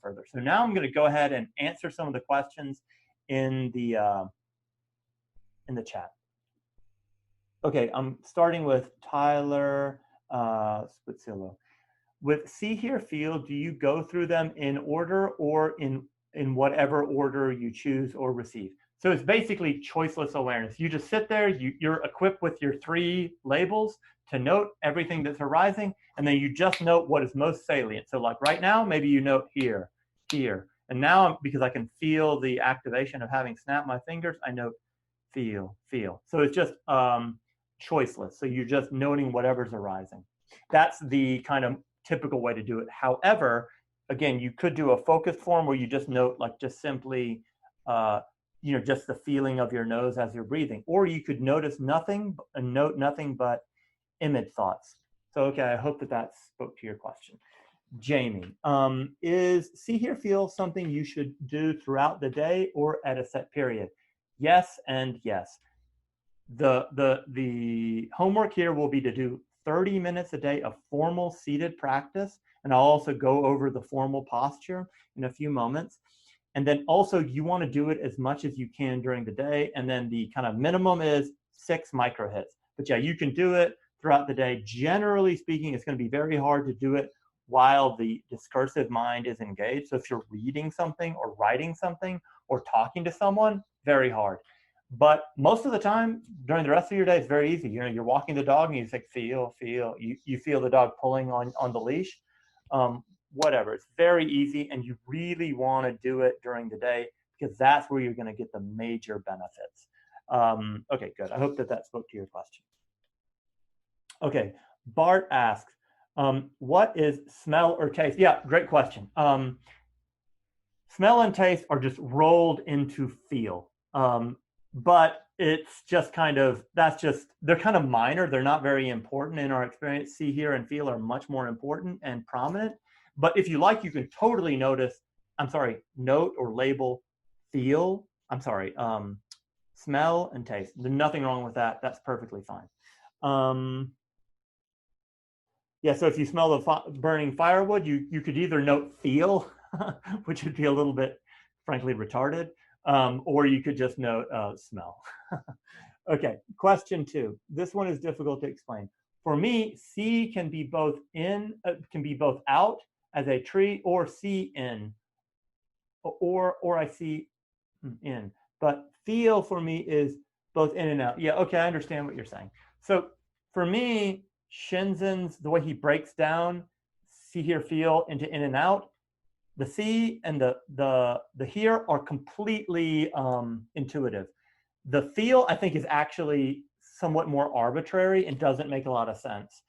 further. So now I'm going to go ahead and answer some of the questions in the chat. Okay, I'm starting with Tyler Spitzillo. With see, hear, feel, do you go through them in order or in whatever order you choose or receive? So it's basically choiceless awareness. You just sit there, you're equipped with your 3 labels to note everything that's arising, and then you just note what is most salient. So like right now, maybe you note here, here. And now, because I can feel the activation of having snapped my fingers, I note feel, feel. So it's just choiceless. So you're just noting whatever's arising. That's the kind of typical way to do it. However, again, you could do a focus form where you just note like just simply, just the feeling of your nose as you're breathing, or you could notice nothing and note nothing but image thoughts. So, okay, I hope that spoke to your question. Jamie, is see, hear, feel something you should do throughout the day or at a set period? Yes and yes. The homework here will be to do 30 minutes a day of formal seated practice, and I'll also go over the formal posture in a few moments. And then also you want to do it as much as you can during the day, and then the kind of minimum is 6 micro hits. But yeah, you can do it throughout the day. Generally speaking, it's going to be very hard to do it while the discursive mind is engaged. So if you're reading something or writing something or talking to someone, very hard. But most of the time during the rest of your day, it's very easy. You know, you're walking the dog and you say, feel, feel. You feel the dog pulling on the leash. Whatever. It's very easy, and you really want to do it during the day because that's where you're going to get the major benefits. Okay, good. I hope that spoke to your question. Okay, Bart asks, what is smell or taste? Yeah, great question. Smell and taste are just rolled into feel. But it's just kind of, they're kind of minor. They're not very important in our experience. See, hear, and feel are much more important and prominent. But if you like, you can totally note or label feel, smell and taste. There's nothing wrong with that. That's perfectly fine. Yeah, so if you smell the burning firewood, you could either note feel, which would be a little bit, frankly, retarded, or you could just note smell. Okay, question 2. This one is difficult to explain. For me, see can be both out as a tree, or see in, or I see in. But feel for me is both in and out. Yeah, okay, I understand what you're saying. So for me, Shinzen's, the way he breaks down see, hear, feel into in and out, the see and the hear are completely intuitive. The feel, I think, is actually somewhat more arbitrary and doesn't make a lot of sense.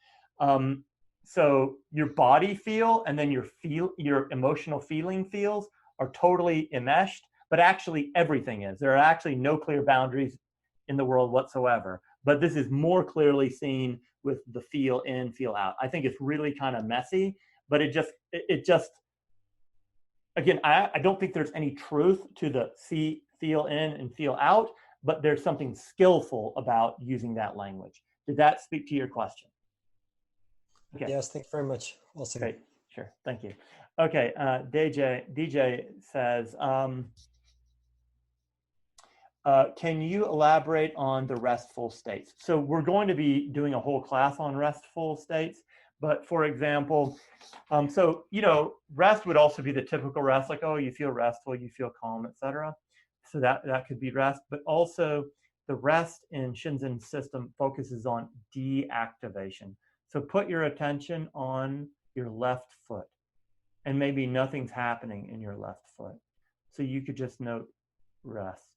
So your body feel and then your emotional feeling feels are totally enmeshed, but actually everything is. There are actually no clear boundaries in the world whatsoever. But this is more clearly seen with the feel in, feel out. I think it's really kind of messy, but it just again, I don't think there's any truth to the see, feel in, and feel out, but there's something skillful about using that language. Did that speak to your question? Okay. Yes, thank you very much. Awesome. Okay, sure, thank you. Okay, DJ says, can you elaborate on the restful states? So we're going to be doing a whole class on restful states, but for example, so, rest would also be the typical rest, like, oh, you feel restful, you feel calm, etc. So that could be rest, but also the rest in Shinzen's system focuses on deactivation. So put your attention on your left foot, and maybe nothing's happening in your left foot. So you could just note rest,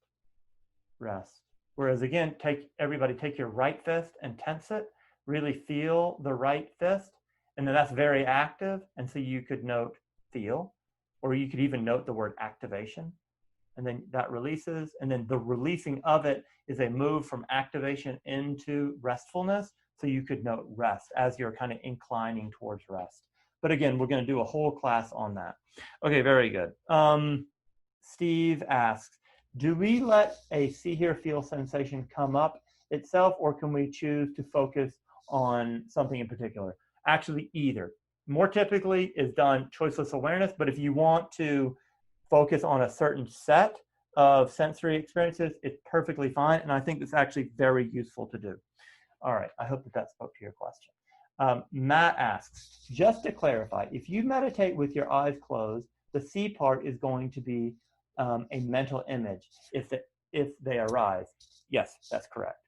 rest. Whereas again, take your right fist and tense it, really feel the right fist, and then that's very active. And so you could note feel, or you could even note the word activation, and then that releases. And then the releasing of it is a move from activation into restfulness. So you could note rest as you're kind of inclining towards rest. But again, we're going to do a whole class on that. Okay, very good. Steve asks, do we let a see, hear, feel sensation come up itself, or can we choose to focus on something in particular? Actually, either. more typically is done choiceless awareness, but if you want to focus on a certain set of sensory experiences, it's perfectly fine. And I think it's actually very useful to do. All right, I hope that spoke to your question. Matt asks, just to clarify, if you meditate with your eyes closed, the C part is going to be a mental image if they arise. Yes, that's correct.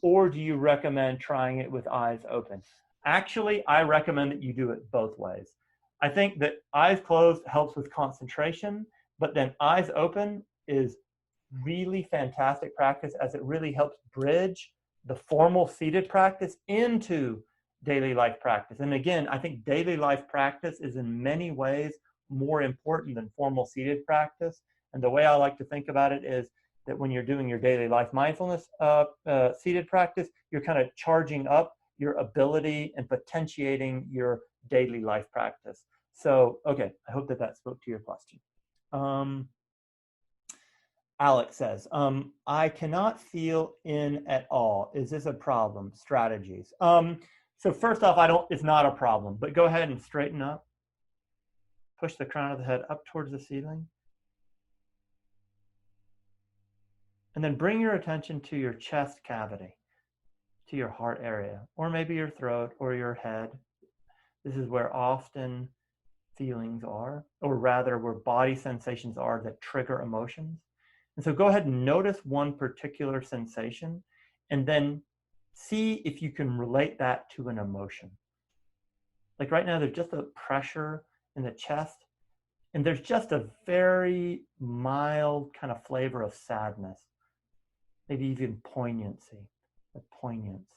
Or do you recommend trying it with eyes open? Actually, I recommend that you do it both ways. I think that eyes closed helps with concentration, but then eyes open is really fantastic practice, as it really helps bridge the formal seated practice into daily life practice. And again, I think daily life practice is in many ways more important than formal seated practice. And the way I like to think about it is that when you're doing your daily life mindfulness seated practice, you're kind of charging up your ability and potentiating your daily life practice. So, okay, I hope that spoke to your question. Alex says, I cannot feel in at all. Is this a problem? Strategies. So first off, it's not a problem, but go ahead and straighten up. Push the crown of the head up towards the ceiling. And then bring your attention to your chest cavity, to your heart area, or maybe your throat or your head. This is where often feelings are, or rather where body sensations are that trigger emotions. And so go ahead and notice one particular sensation and then see if you can relate that to an emotion. Like right now, there's just a pressure in the chest, and there's just a very mild kind of flavor of sadness, maybe even poignancy, or poignance.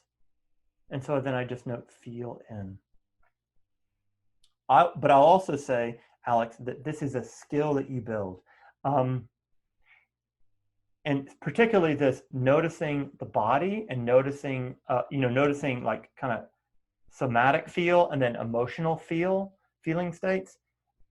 And so then I just note feel in. But I'll also say, Alex, that this is a skill that you build. And particularly this noticing the body and noticing, noticing like kind of somatic feel and then emotional feeling states,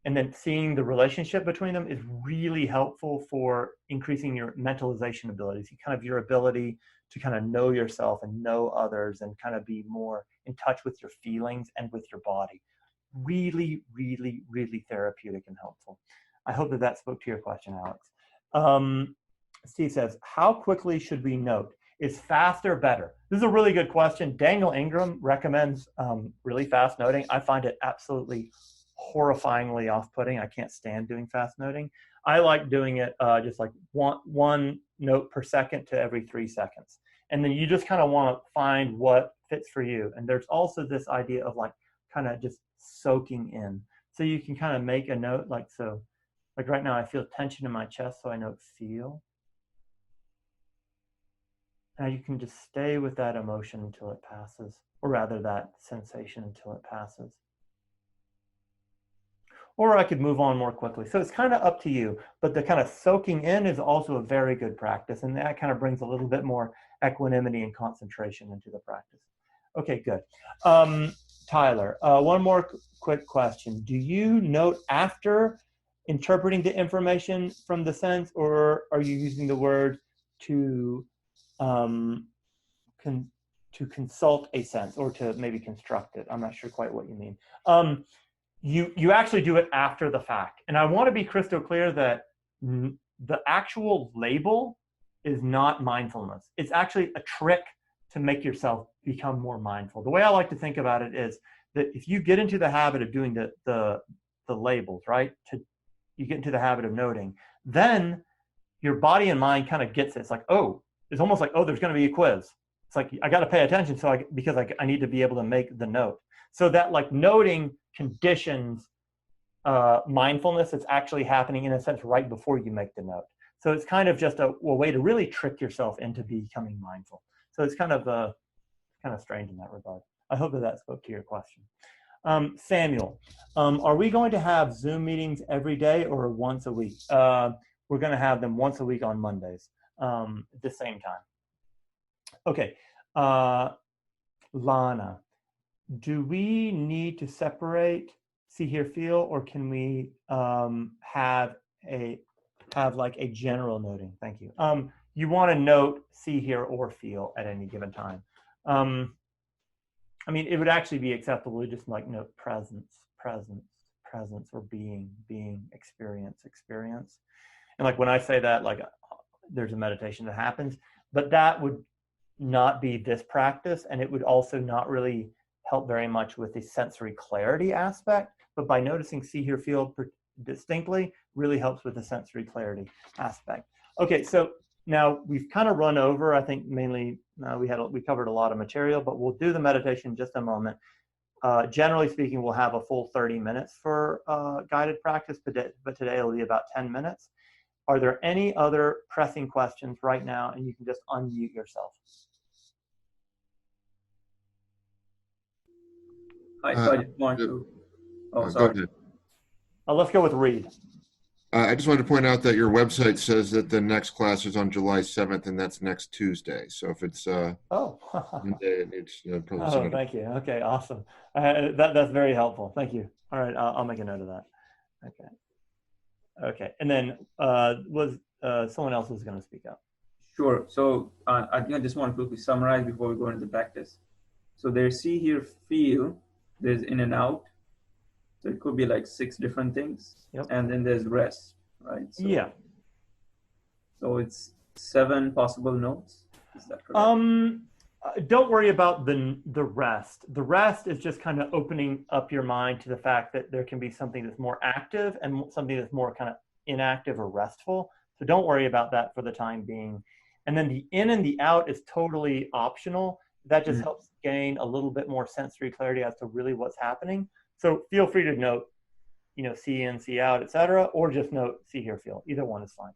and then seeing the relationship between them is really helpful for increasing your mentalization abilities, kind of your ability to kind of know yourself and know others and kind of be more in touch with your feelings and with your body. Really, really, really therapeutic and helpful. I hope that spoke to your question, Alex. Steve says, how quickly should we note? Is faster better? This is a really good question. Daniel Ingram recommends really fast noting. I find it absolutely horrifyingly off-putting. I can't stand doing fast noting. I like doing it just like one note per second to every 3 seconds. And then you just kind of want to find what fits for you. And there's also this idea of like kind of just soaking in. So you can kind of make a note like so. Like right now I feel tension in my chest, so I note feel. Now you can just stay with that emotion until it passes, or rather that sensation until it passes. Or I could move on more quickly. So it's kind of up to you, but the kind of soaking in is also a very good practice, and that kind of brings a little bit more equanimity and concentration into the practice. Okay, good. Tyler, one more quick question. Do you note after interpreting the information from the sense, or are you using the word to consult a sense or to maybe construct it? I'm not sure quite what you mean. You actually do it after the fact. And I want to be crystal clear that the actual label is not mindfulness. It's actually a trick to make yourself become more mindful. The way I like to think about it is that if you get into the habit of doing the labels, right? You get into the habit of noting, then your body and mind kind of gets it. It's like, oh, it's almost like, oh, there's going to be a quiz. It's like, I got to pay attention because I need to be able to make the note. So that like noting conditions mindfulness that's actually happening in a sense right before you make the note. So it's kind of just a way to really trick yourself into becoming mindful. So it's kind of strange in that regard. I hope that spoke to your question. Samuel, are we going to have Zoom meetings every day or once a week? We're going to have them once a week on Mondays at the same time. Okay. Lana, do we need to separate see, hear, feel, or can we have like a general noting? Thank you. You want to note see, hear, or feel at any given time. I mean, it would actually be acceptable to just like note presence, presence, presence, or being, being, experience, experience. And like when I say that, like there's a meditation that happens, but that would not be this practice, and it would also not really help very much with the sensory clarity aspect. But by noticing, see, hear, feel distinctly really helps with the sensory clarity aspect. Okay, so now we've kind of run over, I think mainly we covered a lot of material, but we'll do the meditation in just a moment. Generally speaking, we'll have a full 30 minutes for guided practice, but today it'll be about 10 minutes. Are there any other pressing questions right now? And you can just unmute yourself. I just want to. Oh, sorry. Go ahead. Let's go with Reed. I just wanted to point out that your website says that the next class is on July 7th, and that's next Tuesday. So if it's Oh, Monday, it's oh, thank you. Okay, awesome. That's very helpful. Thank you. All right, I'll make a note of that. Okay. Okay, and then someone else was going to speak up. Sure. So I think I just want to quickly summarize before we go into the practice. So there's see, hear, feel. There's in and out. So it could be like 6 different things. Yep. And then there's rest, right? So, yeah. So it's 7 possible notes. Is that correct? Don't worry about the rest. The rest is just kind of opening up your mind to the fact that there can be something that's more active and something that's more kind of inactive or restful. So don't worry about that for the time being. And then the in and the out is totally optional. That just helps gain a little bit more sensory clarity as to really what's happening. So feel free to note, see in, see out, etc., or just note, see, hear, feel. Either one is fine.